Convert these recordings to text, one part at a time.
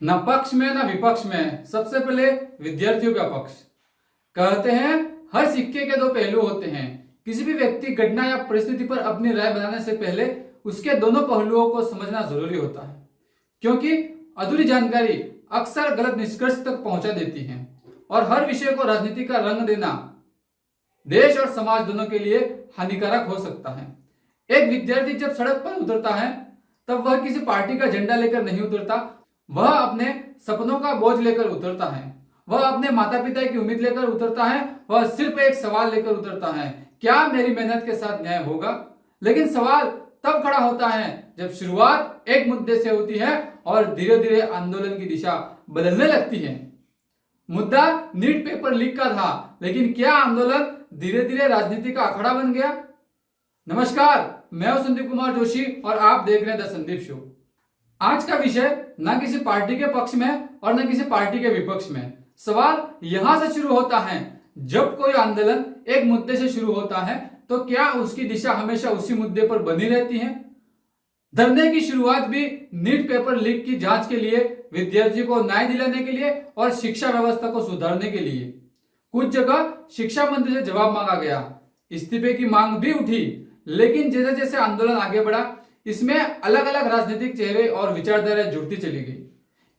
न पक्ष में न विपक्ष में। सबसे पहले विद्यार्थियों का पक्ष। कहते हैं हर सिक्के के दो पहलू होते हैं। किसी भी व्यक्ति, घटना या परिस्थिति पर अपनी राय बनाने से पहले उसके दोनों पहलुओं को समझना जरूरी होता है, क्योंकि अधूरी जानकारी अक्सर गलत निष्कर्ष तक पहुंचा देती है और हर विषय को राजनीति का रंग देना देश और समाज दोनों के लिए हानिकारक हो सकता है। एक विद्यार्थी जब सड़क पर उतरता है तब वह किसी पार्टी का झंडा लेकर नहीं उतरता, वह अपने सपनों का बोझ लेकर उतरता है। वह अपने माता पिता की उम्मीद लेकर उतरता है। वह सिर्फ एक सवाल लेकर उतरता है, क्या मेरी मेहनत के साथ न्याय होगा। लेकिन सवाल तब खड़ा होता है जब शुरुआत एक मुद्दे से होती है और धीरे धीरे आंदोलन की दिशा बदलने लगती है। मुद्दा नीट पेपर लीक का था, लेकिन क्या आंदोलन धीरे धीरे राजनीति का अखाड़ा बन गया। नमस्कार, मैं हूं संदीप कुमार जोशी और आप देख रहे हैं द संदीप शो। आज का विषय न किसी पार्टी के पक्ष में और न किसी पार्टी के विपक्ष में। सवाल यहां से शुरू होता है, जब कोई आंदोलन एक मुद्दे से शुरू होता है तो क्या उसकी दिशा हमेशा उसी मुद्दे पर बनी रहती है। धरने की शुरुआत भी नीट पेपर लीक की जांच के लिए, विद्यार्थियों को न्याय दिलाने के लिए और शिक्षा व्यवस्था को सुधारने के लिए। कुछ जगह शिक्षा मंत्री से जवाब मांगा गया, इस्तीफे की मांग भी उठी, लेकिन जैसे जैसे आंदोलन आगे बढ़ा इसमें अलग अलग राजनीतिक चेहरे और विचारधाराएं जुड़ती चली गई।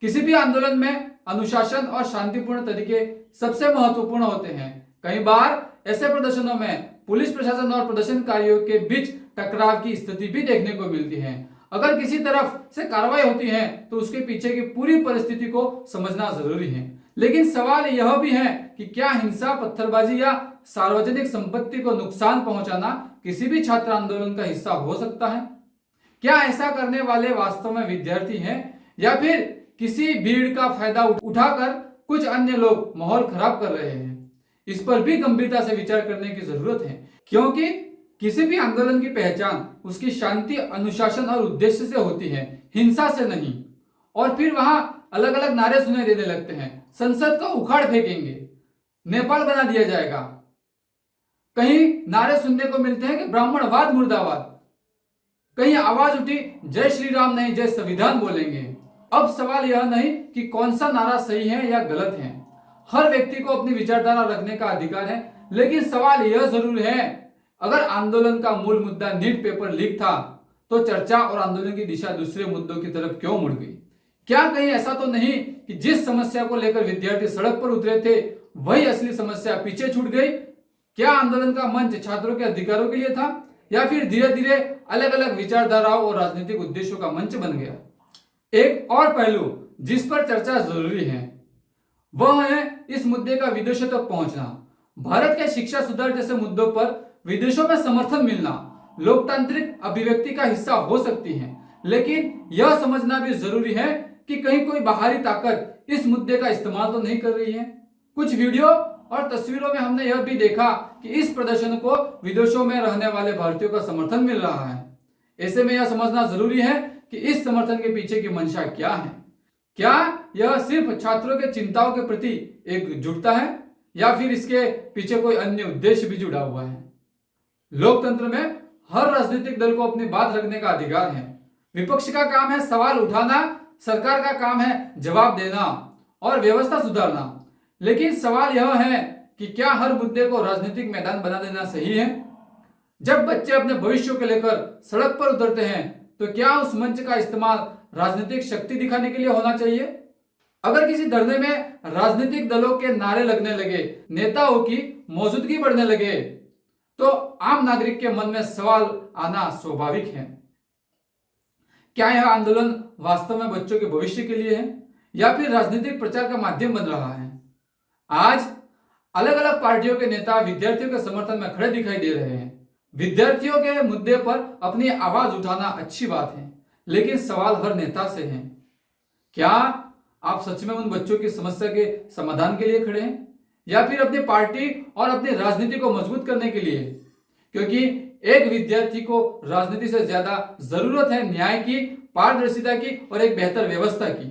किसी भी आंदोलन में अनुशासन और शांतिपूर्ण तरीके सबसे महत्वपूर्ण होते हैं। कई बार ऐसे प्रदर्शनों में पुलिस प्रशासन और प्रदर्शनकारियों के बीच टकराव की स्थिति भी देखने को मिलती है। अगर किसी तरफ से कार्रवाई होती है तो उसके पीछे की पूरी परिस्थिति को समझना जरूरी है। लेकिन सवाल यह भी है कि क्या हिंसा, पत्थरबाजी या सार्वजनिक संपत्ति को नुकसान पहुंचाना किसी भी छात्र आंदोलन का हिस्सा हो सकता है। क्या ऐसा करने वाले वास्तव में विद्यार्थी हैं या फिर किसी भीड़ का फायदा उठाकर कुछ अन्य लोग माहौल खराब कर रहे हैं। इस पर भी गंभीरता से विचार करने की जरूरत है, क्योंकि किसी भी आंदोलन की पहचान उसकी शांति, अनुशासन और उद्देश्य से होती है, हिंसा से नहीं। और फिर वहां अलग अलग नारे सुनाई देने लगते हैं, संसद को उखाड़ फेंकेंगे, नेपाल बना दिया जाएगा। कहीं नारे सुनने को मिलते हैं कि ब्राह्मणवाद मुर्दाबाद। कहीं आवाज उठी, जय श्री राम नहीं जय संविधान बोलेंगे। अब सवाल यह नहीं कि कौन सा नारा सही है या गलत है, हर व्यक्ति को अपनी विचारधारा रखने का अधिकार है। लेकिन सवाल यह जरूर है, अगर आंदोलन का मूल मुद्दा नीट पेपर लीक था तो चर्चा और आंदोलन की दिशा दूसरे मुद्दों की तरफ क्यों मुड़ गई। क्या कहीं ऐसा तो नहीं कि जिस समस्या को लेकर विद्यार्थी सड़क पर उतरे थे वही असली समस्या पीछे छूट गई। क्या आंदोलन का मंच छात्रों के अधिकारों के लिए था या फिर धीरे धीरे अलग अलग विचारधाराओं और राजनीतिक उद्देश्यों का मंच बन गया। एक और पहलू जिस पर चर्चा जरूरी है वह है इस मुद्दे का विदेशों तक पहुंचना। भारत के शिक्षा सुधार जैसे मुद्दों पर विदेशों में समर्थन मिलना लोकतांत्रिक अभिव्यक्ति का हिस्सा हो सकती है, लेकिन यह समझना भी जरूरी है कि कहीं कोई बाहरी ताकत इस मुद्दे का इस्तेमाल तो नहीं कर रही है। कुछ वीडियो और तस्वीरों में हमने यह भी देखा कि इस प्रदर्शन को विदेशों में रहने वाले भारतीयों का समर्थन मिल रहा है। ऐसे में यह समझना जरूरी है कि इस समर्थन के पीछे की मंशा क्या है। क्या यह सिर्फ छात्रों के चिंताओं के प्रति एकजुटता है या फिर इसके पीछे कोई अन्य उद्देश्य भी जुड़ा हुआ है। लोकतंत्र में हर राजनीतिक दल को अपनी बात रखने का अधिकार है। विपक्ष का काम है सवाल उठाना, सरकार का काम है जवाब देना और व्यवस्था सुधारना। लेकिन सवाल यह है कि क्या हर मुद्दे को राजनीतिक मैदान बना देना सही है। जब बच्चे अपने भविष्य को लेकर सड़क पर उतरते हैं तो क्या उस मंच का इस्तेमाल राजनीतिक शक्ति दिखाने के लिए होना चाहिए। अगर किसी धरने में राजनीतिक दलों के नारे लगने लगे, नेताओं की मौजूदगी बढ़ने लगे, तो आम नागरिक के मन में सवाल आना स्वाभाविक है। क्या यह आंदोलन वास्तव में बच्चों के भविष्य के लिए है या फिर राजनीतिक प्रचार का माध्यम बन रहा है। आज अलग अलग पार्टियों के नेता विद्यार्थियों के समर्थन में खड़े दिखाई दे रहे हैं। विद्यार्थियों के मुद्दे पर अपनी आवाज उठाना अच्छी बात है, लेकिन सवाल हर नेता से है, क्या आप सच में उन बच्चों की समस्या के समाधान के लिए खड़े हैं या फिर अपनी पार्टी और अपनी राजनीति को मजबूत करने के लिए। क्योंकि एक विद्यार्थी को राजनीति से ज्यादा जरूरत है न्याय की, पारदर्शिता की और एक बेहतर व्यवस्था की।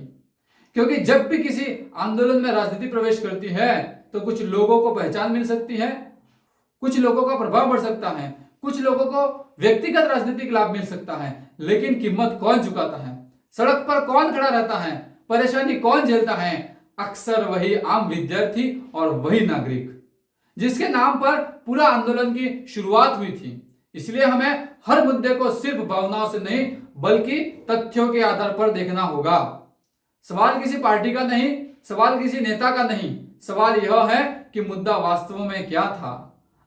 क्योंकि जब भी किसी आंदोलन में राजनीति प्रवेश करती है तो कुछ लोगों को पहचान मिल सकती है, कुछ लोगों का प्रभाव बढ़ सकता है, कुछ लोगों को व्यक्तिगत राजनीतिक लाभ मिल सकता है, लेकिन कीमत कौन चुकाता है, सड़क पर कौन खड़ा रहता है, परेशानी कौन झेलता है? अक्सर वही आम विद्यार्थी और वही नागरिक जिसके नाम पर पूरा आंदोलन की शुरुआत हुई थी। इसलिए हमें हर मुद्दे को सिर्फ भावनाओं से नहीं बल्कि तथ्यों के आधार पर देखना होगा। सवाल किसी पार्टी का नहीं, सवाल किसी नेता का नहीं, सवाल यह है कि मुद्दा वास्तव में क्या था,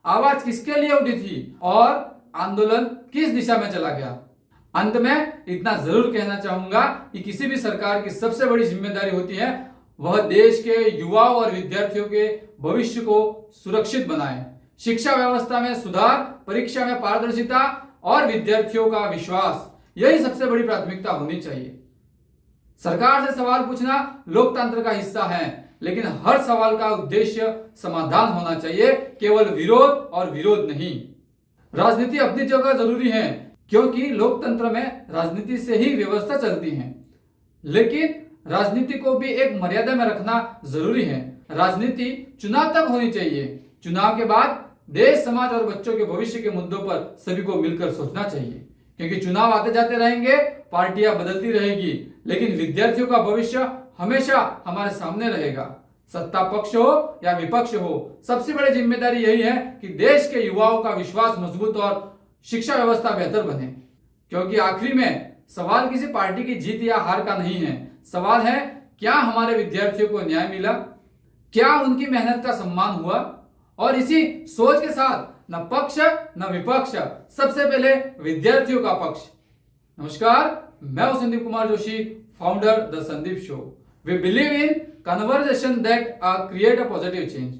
आवाज किसके लिए उठी थी और आंदोलन किस दिशा में चला गया। अंत में इतना जरूर कहना चाहूंगा कि किसी भी सरकार की सबसे बड़ी जिम्मेदारी होती है वह देश के युवाओं और विद्यार्थियों के भविष्य को सुरक्षित बनाए। शिक्षा व्यवस्था में सुधार, परीक्षा में पारदर्शिता और विद्यार्थियों का विश्वास, यही सबसे बड़ी प्राथमिकता होनी चाहिए। सरकार से सवाल पूछना लोकतंत्र का हिस्सा है, लेकिन हर सवाल का उद्देश्य समाधान होना चाहिए, केवल विरोध और विरोध नहीं। राजनीति अपनी जगह जरूरी है क्योंकि लोकतंत्र में राजनीति से ही व्यवस्था चलती है, लेकिन राजनीति को भी एक मर्यादा में रखना जरूरी है। राजनीति चुनाव तक होनी चाहिए। चुनाव के बाद देश, समाज और बच्चों के भविष्य के मुद्दों पर सभी को मिलकर सोचना चाहिए, क्योंकि चुनाव आते जाते रहेंगे, पार्टियां बदलती रहेगी, लेकिन विद्यार्थियों का भविष्य हमेशा हमारे सामने रहेगा। सत्ता पक्ष हो या विपक्ष हो, सबसे बड़ी जिम्मेदारी यही है कि देश के युवाओं का विश्वास मजबूत और शिक्षा व्यवस्था बेहतर बने। क्योंकि आखिरी में सवाल किसी पार्टी की जीत या हार का नहीं है, सवाल है क्या हमारे विद्यार्थियों को न्याय मिला, क्या उनकी मेहनत का सम्मान हुआ। और इसी सोच के साथ न पक्ष न विपक्ष, सबसे पहले विद्यार्थियों का पक्ष। नमस्कार, मैं हूं Sandeep Kumar Joshi, founder the Sandeep show. We believe in conversation that create a positive change.